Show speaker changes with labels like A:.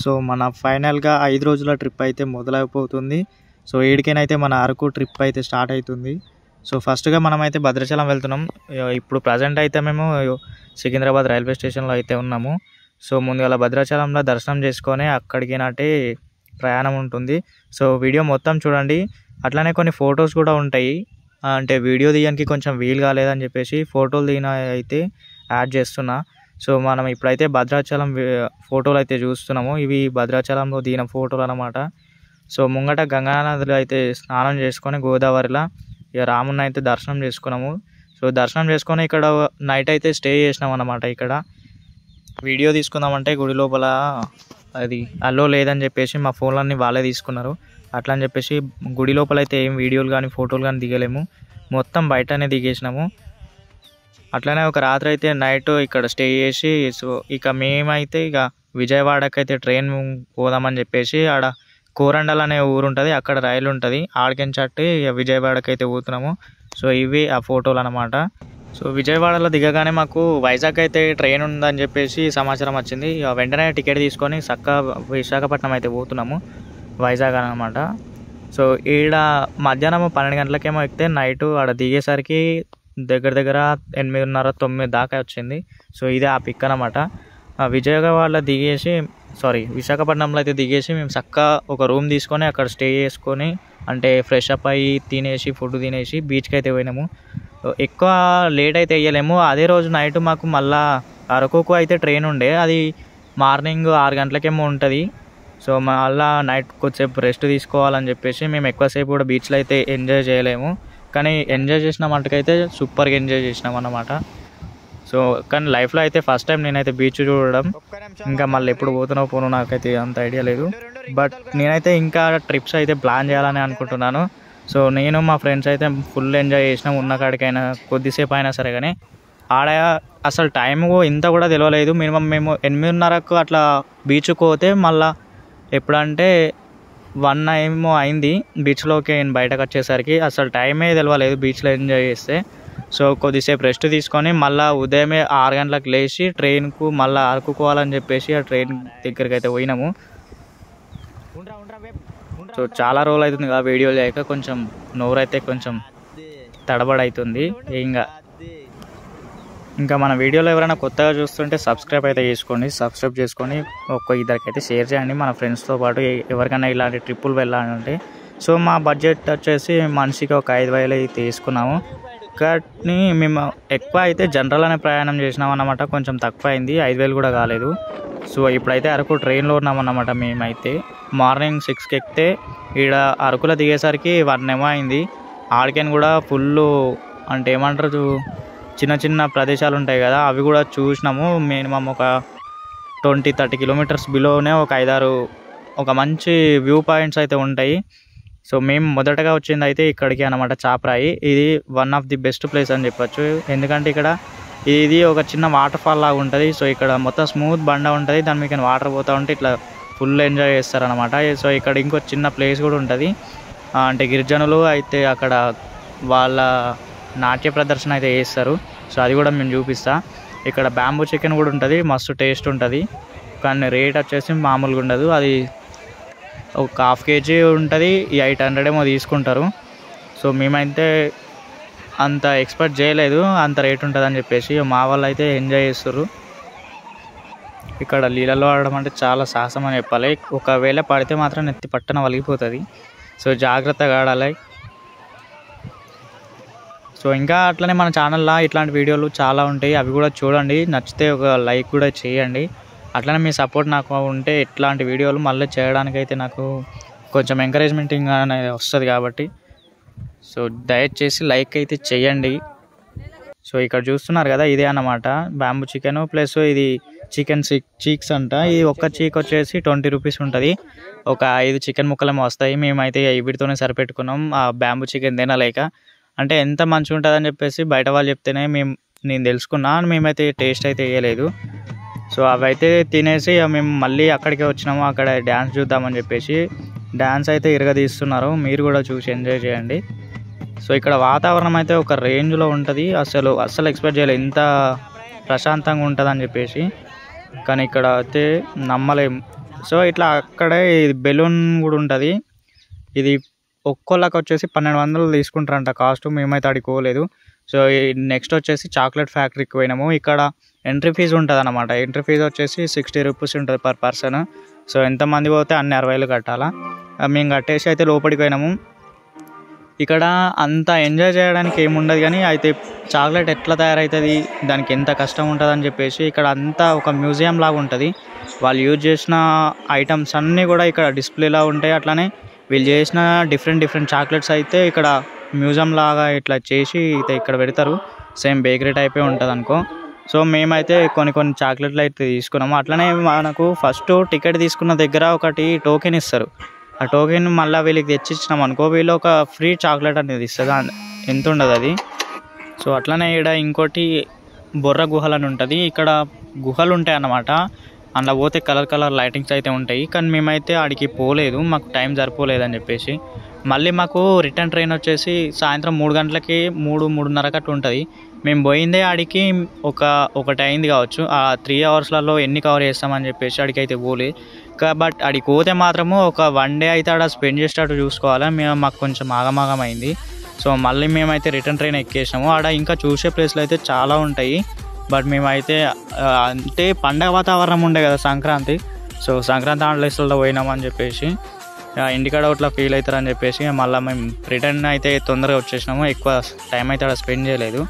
A: So మన ఫైనల్గా 5 రోజుల ట్రిప్ అయితే మొదలైపోతుంది. సో ఏడికైనైతే మన అరకు ట్రిప్ అయితే స్టార్ట్ అవుతుంది. సో ఫస్ట్గా మనమైతే భద్రాచలం వెళ్తున్నాం. ఇప్పుడు ప్రజెంట్ అయితే మేము సికింద్రాబాద్ రైల్వే స్టేషన్లో అయితే ఉన్నాము. సో ముందుగా భద్రాచలంలో దర్శనం చేసుకొని అక్కడికి నాటి ప్రయాణం ఉంటుంది. సో వీడియో మొత్తం చూడండి. అట్లానే కొన్ని ఫొటోస్ కూడా ఉంటాయి. అంటే వీడియో తీయడానికి కొంచెం వీలు కాలేదని చెప్పేసి ఫోటోలు దిగిన అయితే యాడ్ చేస్తున్నా. సో మనం ఇప్పుడైతే భద్రాచలం ఫోటోలు అయితే చూస్తున్నాము. ఇవి భద్రాచలంలో దిగిన ఫోటోలు అన్నమాట. సో ముంగట గంగానదిలో అయితే స్నానం చేసుకొని గోదావరిలో ఇక రాముని అయితే దర్శనం చేసుకున్నాము. సో దర్శనం చేసుకొని ఇక్కడ నైట్ అయితే స్టే చేసినాం అన్నమాట. ఇక్కడ వీడియో తీసుకుందామంటే గుడి లోపల అది అల్లో లేదని చెప్పేసి మా ఫోన్లన్నీ వాళ్ళే తీసుకున్నారు. అట్లా అని చెప్పేసి గుడి లోపల అయితే ఏం వీడియోలు కానీ ఫోటోలు కానీ దిగలేము, మొత్తం బయటనే దిగేసినాము. అట్లనే ఒక రాత్రి అయితే నైట్ ఇక్కడ స్టే చేసి సో ఇక మేమైతే ఇక విజయవాడకి అయితే ట్రైన్ పోదామని చెప్పేసి ఆడ కోరండల్ అనే ఊరు ఉంటుంది, అక్కడ రైలు ఉంటుంది. ఆడికించట్టి ఇక విజయవాడకి అయితే పోతున్నాము. సో ఇవి ఆ ఫోటోలు అన్నమాట. సో విజయవాడలో దిగగానే మాకు వైజాగ్ అయితే ట్రైన్ ఉందని చెప్పేసి సమాచారం వచ్చింది. ఇక వెంటనే టికెట్ తీసుకొని విశాఖపట్నం అయితే పోతున్నాము, వైజాగ్ అన్నమాట. సో ఈడ మధ్యాహ్నం 12 గంటలకేమో ఎక్కితే నైట్ ఆడ దిగేసరికి దగ్గర 8:30-9 దాకా వచ్చింది. సో ఇదే ఆ పిక్ అనమాట. విజయవాడలో విశాఖపట్నంలో అయితే దిగేసి మేము చక్కగా ఒక రూమ్ తీసుకొని అక్కడ స్టే చేసుకొని అంటే ఫ్రెష్ అప్ అయ్యి తినేసి ఫుడ్ తినేసి బీచ్కి అయితే పోయినాము. ఎక్కువ లేట్ అయితే వేయలేము. అదే రోజు నైట్ మాకు మళ్ళా అరకుకు అయితే ట్రైన్ ఉండే, అది మార్నింగ్ 6 గంటలకేమో ఉంటుంది. సో మళ్ళీ నైట్ కొద్దిసేపు రెస్ట్ తీసుకోవాలని చెప్పేసి మేము ఎక్కువసేపు కూడా బీచ్లో అయితే ఎంజాయ్ చేయలేము. కానీ ఎంజాయ్ చేసిన మటుకైతే సూపర్గా ఎంజాయ్ చేసినాం అన్నమాట. సో కానీ లైఫ్లో అయితే ఫస్ట్ టైం నేనైతే బీచ్ చూడడం. ఇంకా మళ్ళీ ఎప్పుడు పోను నాకైతే అంత ఐడియా లేదు. బట్ నేనైతే ఇంకా ట్రిప్స్ అయితే ప్లాన్ చేయాలని అనుకుంటున్నాను. సో నేను మా ఫ్రెండ్స్ అయితే ఫుల్ ఎంజాయ్ చేసినాం. ఉన్న కాడికైనా కొద్దిసేపు అయినా సరే. కానీ ఆడ అసలు టైం ఇంత కూడా తెలియలేదు. మినిమం మేము 8:30కు అట్లా బీచ్కి పోతే మళ్ళీ ఎప్పుడంటే 1 ఏమో అయింది బీచ్లోకి బయటకు వచ్చేసరికి. అసలు టైమే తెలియలేదు బీచ్లో ఎంజాయ్ చేస్తే. సో కొద్దిసేపు రెస్ట్ తీసుకొని మళ్ళీ ఉదయమే 6 గంటలకు లేచి ట్రైన్కు మళ్ళీ అరకుకోవాలని చెప్పేసి ఆ ట్రైన్ దగ్గరికి అయితే పోయినాము. సో చాలా రోజులు అవుతుంది కదా వీడియో లేక, కొంచెం నోరైతే కొంచెం తడబడవుతుంది. ఇంకా మన వీడియోలో ఎవరైనా కొత్తగా చూస్తుంటే సబ్స్క్రైబ్ అయితే సబ్స్క్రైబ్ చేసుకొని ఇద్దరికైతే షేర్ చేయండి మన ఫ్రెండ్స్తో పాటు. ఎవరికైనా ఇలాంటి ట్రిప్పులు వెళ్ళాలంటే. సో మా బడ్జెట్ వచ్చేసి మనిషికి ఒక 5,000 అయితే తీసుకున్నాము. కానీ మేము ఎక్కువ అయితే జనరల్ అనే ప్రయాణం చేసినాం అన్నమాట. కొంచెం తక్కువ అయింది, 5,000 కూడా కాలేదు. సో ఇప్పుడైతే అరకు ట్రైన్లో ఉన్నామన్నమాట. మేమైతే మార్నింగ్ 6కి ఎక్కితే ఈడ అరకులో దిగేసరికి 1 ఏమో అయింది. ఆడికని కూడా ఫుల్ అంటే ఏమంటారు చిన్న చిన్న ప్రదేశాలు ఉంటాయి కదా, అవి కూడా చూసినాము. మినిమం ఒక 20-30 కిలోమీటర్స్ బిలోనే ఒక 5-6 ఒక మంచి వ్యూ పాయింట్స్ అయితే ఉంటాయి. సో మేము మొదటగా వచ్చింది అయితే ఇక్కడికి అన్నమాట, చాపరాయి. ఇది one of the best place అని చెప్పొచ్చు. ఎందుకంటే ఇక్కడ ఇది ఒక చిన్న వాటర్ ఫాల్ లాగా ఉంటుంది. సో ఇక్కడ మొత్తం స్మూత్ బండ ఉంటుంది, దాని మీద వాటర్ పోతూ ఉంటే ఇట్లా ఫుల్ ఎంజాయ్ చేస్తారనమాట. సో ఇక్కడ ఇంకో చిన్న ప్లేస్ కూడా ఉంటుంది. అంటే గిరిజనులు అయితే అక్కడ వాళ్ళ నాట్య ప్రదర్శన అయితే చేస్తారు. సో అది కూడా మేము చూపిస్తా. ఇక్కడ బ్యాంబూ చికెన్ కూడా ఉంటుంది, మస్తు టేస్ట్ ఉంటుంది. కానీ రేట్ వచ్చేసి మామూలుగా ఉండదు. అది ఒక 1/2 kg ఉంటుంది, 800 ఏమో తీసుకుంటారు. సో మేమైతే అంత ఎక్స్పెక్ట్ చేయలేదు అంత రేట్ ఉంటుందని చెప్పేసి. మా వాళ్ళు అయితే ఎంజాయ్ చేస్తారు. ఇక్కడ నీళ్ళలో ఆడడం అంటే చాలా సాహసం అని చెప్పాలి. ఒకవేళ పడితే మాత్రం నెత్తి పట్టన వలిగిపోతుంది. సో జాగ్రత్తగా ఆడాలి. సో ఇంకా అట్లనే మన ఛానల్లో ఇట్లాంటి వీడియోలు చాలా ఉంటాయి, అవి కూడా చూడండి. నచ్చితే ఒక లైక్ కూడా చేయండి. అట్లనే మీ సపోర్ట్ నాకు ఉంటే ఇట్లాంటి వీడియోలు మళ్ళీ చేయడానికైతే నాకు కొంచెం ఎంకరేజ్మెంటింగ్ అనేది వస్తుంది కాబట్టి. సో దయచేసి లైక్ అయితే చేయండి. సో ఇక్కడ చూస్తున్నారు కదా, ఇదే అన్నమాట బ్యాంబూ చికెన్ ప్లస్ ఇది చికెన్ చీక్స్ అంట. ఇది ఒక్క చీక్ వచ్చేసి 20 రూపీస్ ఉంటుంది. ఒక 5 చికెన్ ముక్కలేమో వస్తాయి. మేమైతే వీటితోనే సరిపెట్టుకున్నాం ఆ బ్యాంబూ చికెన్ తినలేక. అంటే ఎంత మంచిగా ఉంటుందని చెప్పేసి బయట వాళ్ళు చెప్తేనే నేను తెలుసుకున్నా. మేమైతే టేస్ట్ అయితే వేయలేదు. సో అవి అయితే తినేసి మేము మళ్ళీ అక్కడికే వచ్చినాము. అక్కడ డ్యాన్స్ చూద్దామని చెప్పేసి డ్యాన్స్ అయితే ఇరగదీస్తున్నారు, మీరు కూడా చూసి ఎంజాయ్ చేయండి. సో ఇక్కడ వాతావరణం అయితే ఒక రేంజ్లో ఉంటుంది. అస్సలు ఎక్స్పెక్ట్ చేయలేదు ఇంత ప్రశాంతంగా ఉంటుందని చెప్పేసి. కానీ ఇక్కడ అయితే నమ్మలేం, సో ఇట్లా అక్కడే బెలూన్ కూడా ఉంటుంది. ఇది ఒక్కోళ్ళకి వచ్చేసి 1200 తీసుకుంటారంట కాస్ట్. మేమైతే అడిగి పోలేదు. సో నెక్స్ట్ వచ్చేసి చాక్లెట్ ఫ్యాక్టరీకి పోయినాము. ఇక్కడ ఎంట్రీ ఫీజు ఉంటుంది అనమాట. ఎంట్రీ ఫీజు వచ్చేసి 60 రూపీస్ ఉంటుంది పర్ పర్సన్. సో ఎంతమంది పోతే అన్ని 60 కట్టాలా. మేము కట్టేసి అయితే లోపలికి పోయినాము. ఇక్కడ అంత ఎంజాయ్ చేయడానికి ఏముండదు, కానీ అయితే చాక్లెట్ ఎట్లా తయారవుతుంది, దానికి ఎంత కష్టం ఉంటుంది అని చెప్పేసి ఇక్కడ అంతా ఒక మ్యూజియం లాగా ఉంటుంది. వాళ్ళు యూజ్ చేసిన ఐటమ్స్ అన్నీ కూడా ఇక్కడ డిస్ప్లేలా ఉంటాయి. అట్లానే వీళ్ళు చేసిన డిఫరెంట్ చాక్లెట్స్ అయితే ఇక్కడ మ్యూజియం లాగా ఇట్లా చేసి అయితే ఇక్కడ పెడతారు. సేమ్ బేకరీ టైపే ఉంటుంది అనుకో. సో మేమైతే కొన్ని చాక్లెట్లు అయితే తీసుకున్నాము. అట్లనే మనకు ఫస్ట్ టికెట్ తీసుకున్న దగ్గర ఒకటి టోకెన్ ఇస్తారు. ఆ టోకెన్ మళ్ళీ వీళ్ళకి తెచ్చిచ్చినాం అనుకో, వీళ్ళు ఒక ఫ్రీ చాక్లెట్ అనేది ఇస్తుంది. ఎంత ఉండదు అది. సో అట్లనే ఇక్కడ ఇంకోటి బొర్ర గుహలు అని ఉంటుంది. ఇక్కడ గుహలు ఉంటాయి అన్నమాట. అందులో పోతే కలర్ లైటింగ్స్ అయితే ఉంటాయి. కానీ మేమైతే ఆడికి పోలేదు, మాకు టైం సరిపోలేదని చెప్పేసి. మళ్ళీ మాకు రిటర్న్ ట్రైన్ వచ్చేసి సాయంత్రం 3 గంటలకి 3-3:30 అట్లా ఉంటుంది. మేము పోయిందే ఆడికి ఒకటి అయింది కావచ్చు. ఆ 3 అవర్స్లలో ఎన్ని కవర్ చేస్తామని చెప్పేసి ఆడికి అయితే పోలే. బట్ ఆడికి పోతే మాత్రము ఒక 1 డే అయితే ఆడ స్పెండ్ చేసేటట్టు చూసుకోవాలి. మాకు కొంచెం ఆగమాగమైంది. సో మళ్ళీ మేమైతే రిటర్న్ ట్రైన్ ఎక్కేసాము. ఆడ ఇంకా చూసే ప్లేస్లు అయితే చాలా ఉంటాయి. బట్ మేమైతే అంటే పండగ వాతావరణం ఉండే కదా సంక్రాంతి. సో సంక్రాంతి హాలిడేస్లో పోయినామని చెప్పేసి ఇంటికాడ అట్లా ఫీల్ అవుతారని చెప్పేసి మళ్ళీ మేము రిటర్న్ అయితే తొందరగా వచ్చేసినాము. ఎక్కువ టైం అయితే అక్కడ స్పెండ్ చేయలేదు.